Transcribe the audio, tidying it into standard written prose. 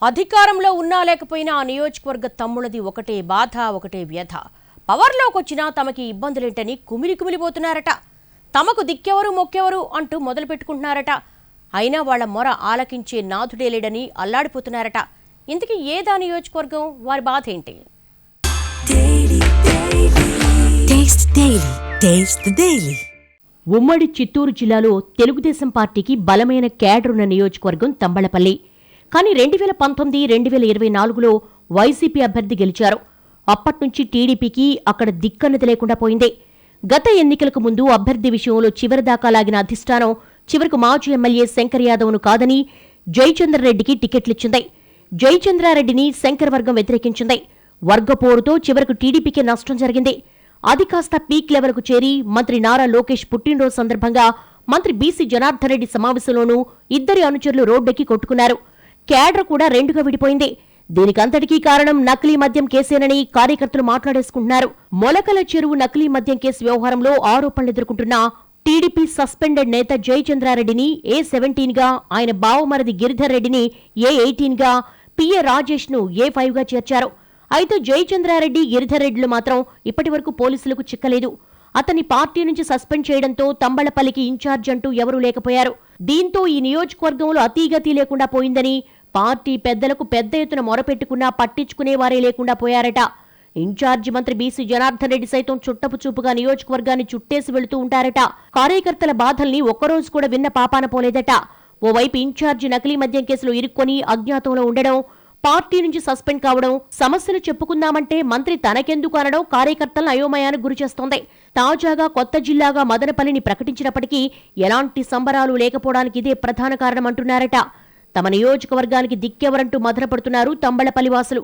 అధికారంలో ఉన్నా లేకపోయినా ఆ నియోజకవర్గ తమ్ముళ్ళది ఒకటే బాధ, ఒకటే వ్యధ. పవర్లోకి వచ్చినా తమకి ఇబ్బందులేంటని కుమిలిపోతున్నారట. తమకు దిక్కెవరు మొక్కెవరు అంటూ మొదలు పెట్టుకుంటున్నారట. అయినా వాళ్ల మొర ఆలకించే నాథుడే లేడని అల్లాడిపోతున్నారట. ఇంతకీ ఏదా నియోజకవర్గం, వారి బాధ ఏంటి? ఉమ్మడి చిత్తూరు జిల్లాలో తెలుగుదేశం పార్టీకి బలమైన క్యాడరున్న నియోజకవర్గం తంబళ్లపల్లి. కానీ 2019, 2024లో వైసీపీ అభ్యర్థి గెలిచారు. అప్పట్నుంచి టీడీపీకి అక్కడ దిక్కన్నది లేకుండా పోయింది. గత ఎన్నికలకు ముందు అభ్యర్థి విషయంలో చివరిదాకా లాగిన అధిష్టానం చివరకు మాజీ ఎమ్మెల్యే శంకర్ యాదవ్ను కాదని జయచంద్రారెడ్డికి టికెట్లిచ్చింది. జయచంద్రారెడ్డిని శంకర్ వర్గం వ్యతిరేకించింది. వర్గపోరుతో చివరకు టీడీపీకి నష్టం జరిగింది. అది కాస్త పీక్ లెవెల్కు చేరి మంత్రి నారా లోకేష్ పుట్టినరోజు సందర్భంగా మంత్రి బీసీ జనార్దన్ రెడ్డి సమావేశంలోనూ ఇద్దరి అనుచరులు రోడ్డెక్కి కొట్టుకున్నారు. క్యాడర్ కూడా రెండుగా విడిపోయింది. దీనికంతటికీ కారణం నకిలీ మద్యం కేసేనని కార్యకర్తలు మాట్లాడేసుకుంటున్నారు. మొలకల చెరువు నకిలీ మద్యం కేసు వ్యవహారంలో ఆరోపణలు ఎదుర్కొంటున్న టీడీపీ సస్పెండెడ్ నేత జయచంద్రారెడ్డిని A17 గా, ఆయన బావమరిది గిరిధర్ రెడ్డిని A18 గా, పిఏ రాజేష్ ను A5 గా చేర్చారు. అయితే జయచంద్రారెడ్డి, గిరిధర్ రెడ్డిలు మాత్రం ఇప్పటివరకు పోలీసులకు చిక్కలేదు. అతన్ని పార్టీ నుంచి సస్పెండ్ చేయడంతో తంబళ్లపల్లికి ఇన్ఛార్జ్ అంటూ ఎవరూ లేకపోయారు. దీంతో ఈ నియోజకవర్గంలో అతీగతి లేకుండా పోయిందని పార్టీ పెద్దలకు పెద్ద ఎత్తున మొరపెట్టుకున్నా పట్టించుకునేవారే లేకుండా పోయారట. ఇన్ఛార్జి మంత్రి బీసీ జనార్దన్ రెడ్డి సైతం చుట్టపు చూపుగా నియోజకవర్గాన్ని చుట్టేసి వెళుతూ ఉంటారట. కార్యకర్తల బాధల్ని ఒక్కరోజు కూడా విన్న పాపాన పోలేదట. ఓవైపు ఇన్ఛార్జి నకిలీ మద్యం కేసులో ఇరుక్కొని అజ్ఞాతంలో ఉండడం, పార్టీ నుంచి సస్పెండ్ కావడం, సమస్యలు చెప్పుకుందామంటే మంత్రి తనకెందుకు అనడం కార్యకర్తలను అయోమయానికి గురిచేస్తోంది. తాజాగా కొత్త జిల్లాగా మదనపల్లిని ప్రకటించినప్పటికీ ఎలాంటి సంబరాలు లేకపోవడానికి ఇదే ప్రధాన కారణమంటున్నారట. తమ నియోజకవర్గానికి దిక్కెవరంటూ మదనపడుతున్నారు తంబళ్లపల్లి వాసులు.